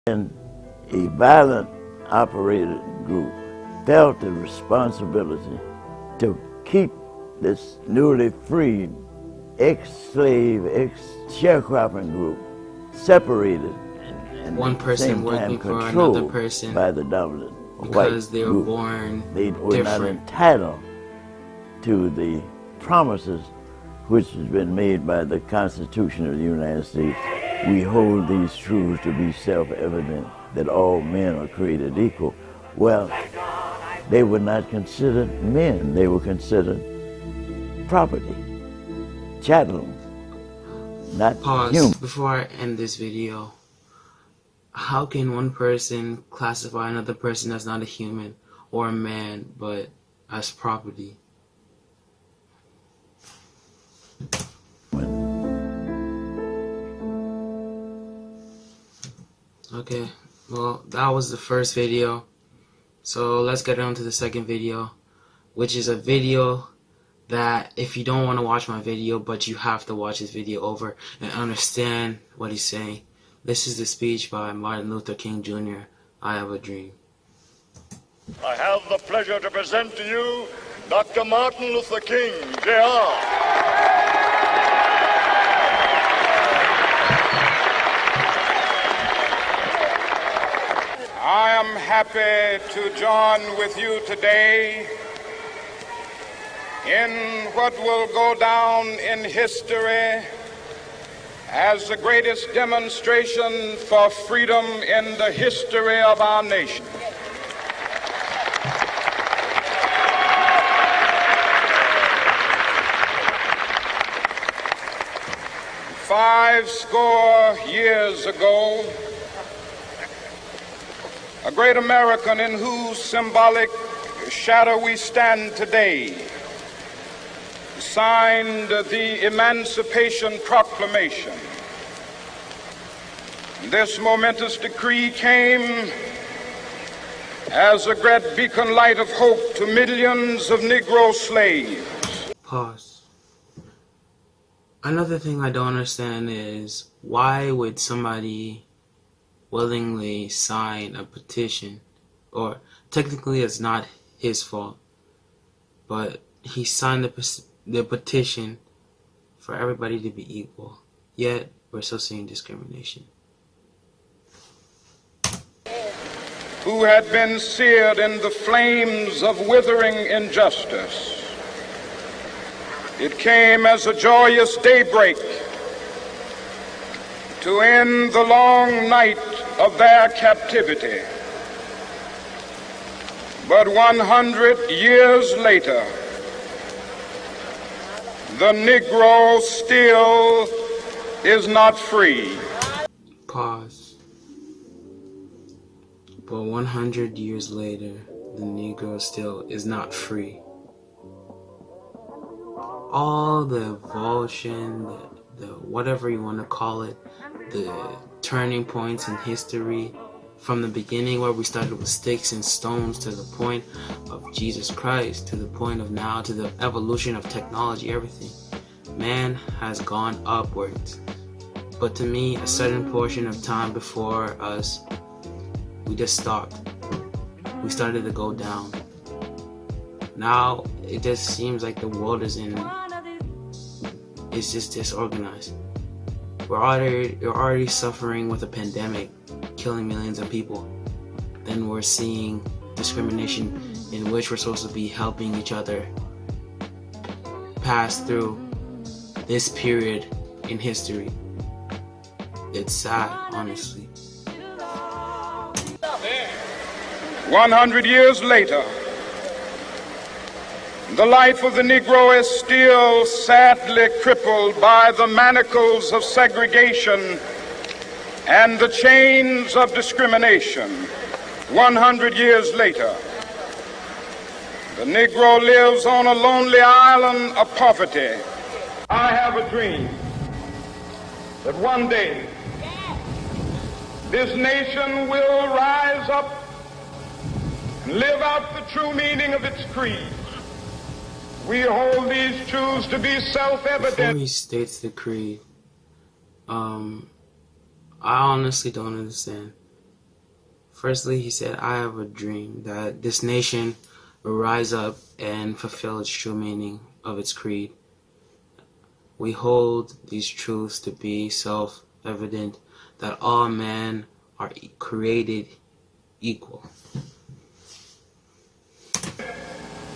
And a violent operated group felt the responsibility to keep this newly freed ex-slave, ex-sharecropping group separated and one person working for another person by the dominant because white they were group. born They were different. not entitled to the promises which has been made by the Constitution of the United States. We hold these truths to be self-evident, that all men are created equal. Well, they were not considered men. They were considered property, chattel, not Pause. human. Before I end this video, how can one person classify another person as not a human or a man, but as property? Okay, well, that was the first video. So let's get on to the second video, which is a video that if you don't want to watch my video, but you have to watch this video over and understand what he's saying. This is the speech by Martin Luther King Jr., I Have a Dream. I have the pleasure to present to you Dr. Martin Luther King, Jr. I am happy to join with you today in what will go down in history as the greatest demonstration for freedom in the history of our nation. Five score years ago, a great American in whose symbolic shadow we stand today signed the Emancipation Proclamation. This momentous decree came as a great beacon light of hope to millions of Negro slaves. Pause. Another thing I don't understand is why would somebody willingly sign a petition, or technically it's not his fault, but he signed the petition for everybody to be equal, yet we're still seeing discrimination. Who had been seared in the flames of withering injustice. It came as a joyous daybreak to end the long night of their captivity. But 100 years later, the Negro still is not free. Pause. But 100 years later, the Negro still is not free. All the evolution, the whatever you want to call it, the turning points in history, from the beginning where we started with sticks and stones to the point of Jesus Christ, to the point of now, to the evolution of technology, everything. Man has gone upwards. But to me, a certain portion of time before us, we just stopped. We started to go down. Now, it just seems like the world is just disorganized. You're already suffering with a pandemic, killing millions of people. Then we're seeing discrimination in which we're supposed to be helping each other pass through this period in history. It's sad, honestly. 100 years later, the life of the Negro is still sadly crippled by the manacles of segregation and the chains of discrimination. 100 years later, the Negro lives on a lonely island of poverty. I have a dream that one day this nation will rise up and live out the true meaning of its creed. We hold these truths to be self-evident. Before he states the creed, I honestly don't understand. Firstly, he said, I have a dream that this nation will rise up and fulfill its true meaning of its creed. We hold these truths to be self-evident, that all men are created equal.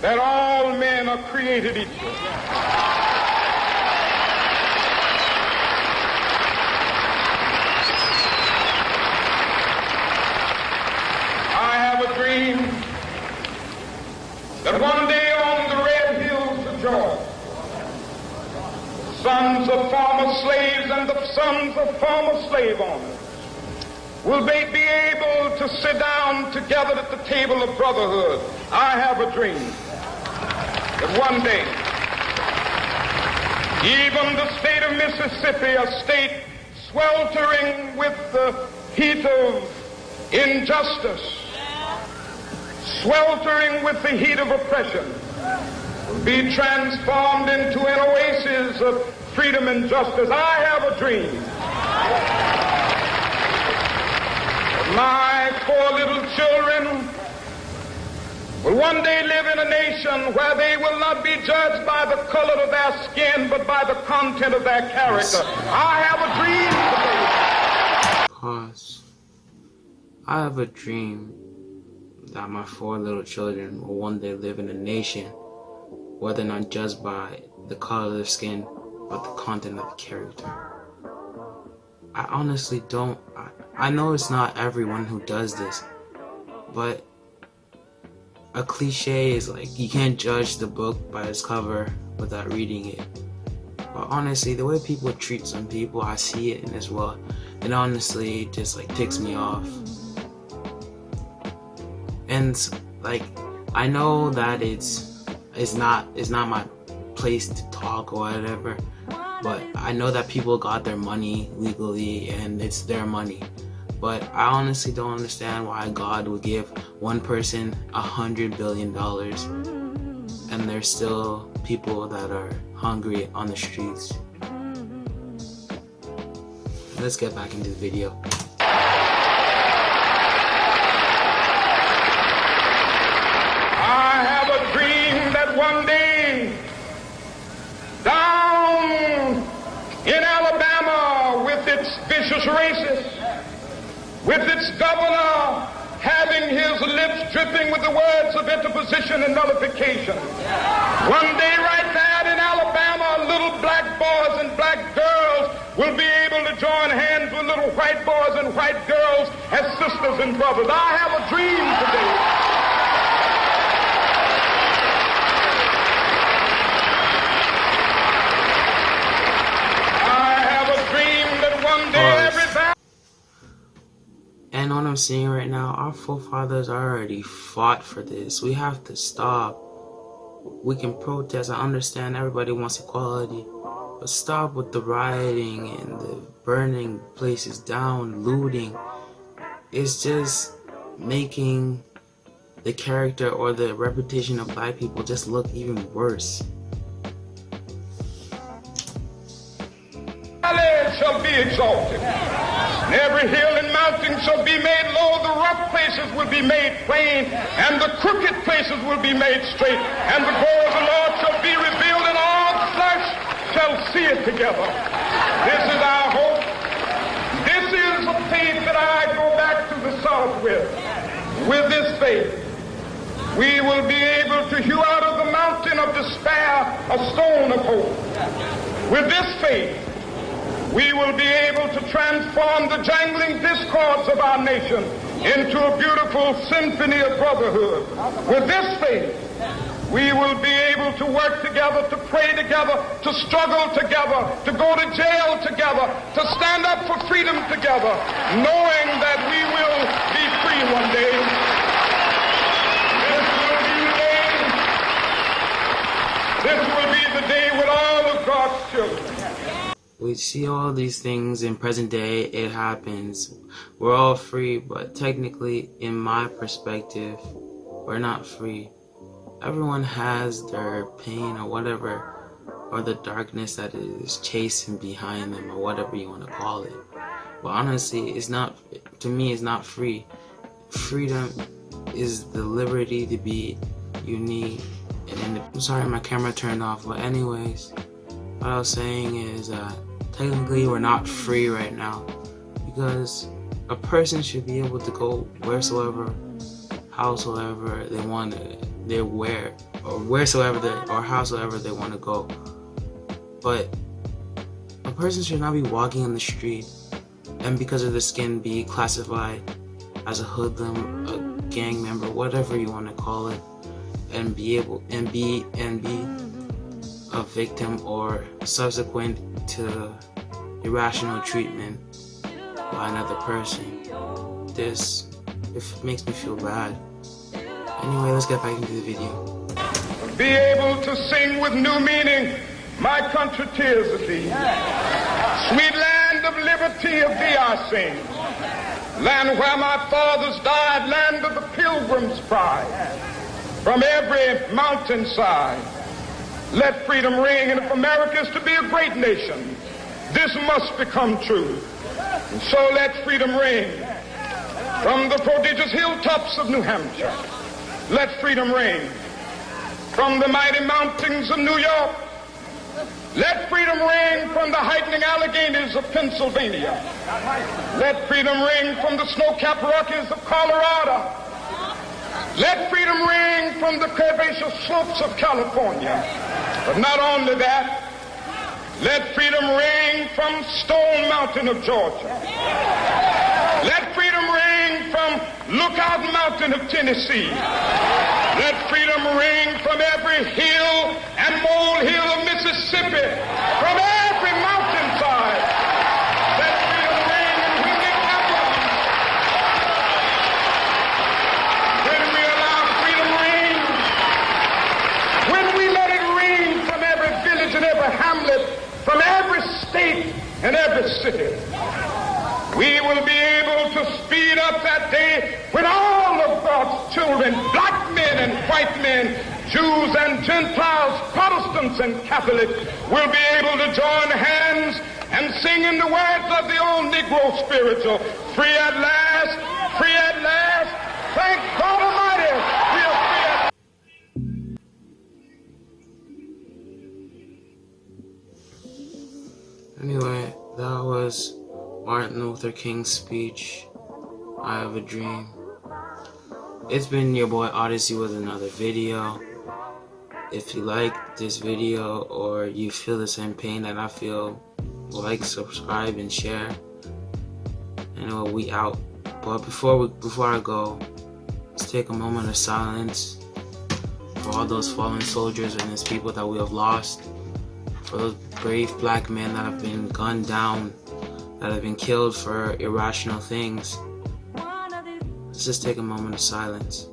That all men are created equal. I have a dream that one day on the red hills of Georgia, sons of former slaves and the sons of former slave owners will they be able to sit down together at the table of brotherhood. I have a dream that one day, even the state of Mississippi, a state sweltering with the heat of injustice, sweltering with the heat of oppression, will be transformed into an oasis of freedom and justice. I have a dream. My 4 little children will one day live in a nation where they will not be judged by the color of their skin, but by the content of their character. I have a dream today. Pause. I have a dream that my 4 little children will one day live in a nation where they're not judged by the color of their skin, but the content of the character. I honestly don't. I know it's not everyone who does this, but a cliche is like, you can't judge the book by its cover without reading it. But honestly, the way people treat some people, I see it in this world, and honestly, it just like ticks me off. And like, I know that it's not my place to talk or whatever, but I know that people got their money legally and it's their money. But I honestly don't understand why God would give one person $100 billion and there's still people that are hungry on the streets. Let's get back into the video. I have a dream that one day, down in Alabama, with its vicious racists, with its governor having his lips dripping with the words of interposition and nullification, one day right there in Alabama, little black boys and black girls will be able to join hands with little white boys and white girls as sisters and brothers. I have a dream today. And what I'm seeing right now, our forefathers already fought for this. We have to stop. We can protest. I understand everybody wants equality, but stop with the rioting and the burning places down, looting. It's just making the character or the reputation of black people just look even worse. Shall be exalted, and every hill and mountain shall be made low. The rough places will be made plain, and the crooked places will be made straight, and the glory of the Lord shall be revealed, and all flesh shall see it together. This is our hope. This is a faith that I go back to the South with. With this faith, we will be able to hew out of the mountain of despair a stone of hope. With this faith, we will be able to transform the jangling discords of our nation into a beautiful symphony of brotherhood. With this faith, we will be able to work together, to pray together, to struggle together, to go to jail together, to stand up for freedom together, knowing that we will be free one day. This will be the day with all of God's children. We see all these things in present day, it happens. We're all free, but technically, in my perspective, we're not free. Everyone has their pain or whatever, or the darkness that is chasing behind them, or whatever you want to call it. But honestly, it's not, to me, it's not free. freedom is the liberty to be unique and I'm sorry my camera turned off, but anyways, what I was saying is that technically we're not free right now, because a person should be able to go wheresoever, howsoever they want to, or howsoever they want to go. But a person should not be walking on the street and because of their skin be classified as a hoodlum, a gang member, whatever you want to call it, and be a victim or subsequent to irrational treatment by another person. This makes me feel bad. Anyway, let's get back into the video. Be able to sing with new meaning, my country tears of thee. Sweet land of liberty, of thee I sing. Land where my fathers died, land of the pilgrim's pride. From every mountainside, let freedom ring. And if America is to be a great nation, this must become true. And so let freedom ring. From the prodigious hilltops of New Hampshire, let freedom ring. From the mighty mountains of New York, let freedom ring. From the heightening Alleghenies of Pennsylvania, let freedom ring. From the snow-capped Rockies of Colorado, let freedom ring. From the curvaceous slopes of California. But not only that, let freedom ring from Stone Mountain of Georgia. Let freedom ring from Lookout Mountain of Tennessee. Let freedom ring from every hill and molehill of Mississippi, from every mountainside. Let freedom ring, and when it happens, when we allow freedom ring, when we let it ring from every village and every hamlet, from every state and every city, we will be able to speed up that day when all of God's children, black men and white men, Jews and Gentiles, Protestants and Catholics, will be able to join hands and sing in the words of the old Negro spiritual, free at last, free at last, thank God Almighty, we are free at last. Anyway, that was Martin Luther King's speech, I Have a Dream. It's been your boy Odyssey with another video. If you like this video or you feel the same pain that I feel, like, subscribe, and share. Anyway, we out. But before I go, let's take a moment of silence for all those fallen soldiers and those people that we have lost, for those brave black men that have been gunned down, that have been killed for irrational things. Let's just take a moment of silence.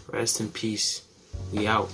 Rest in peace. We out.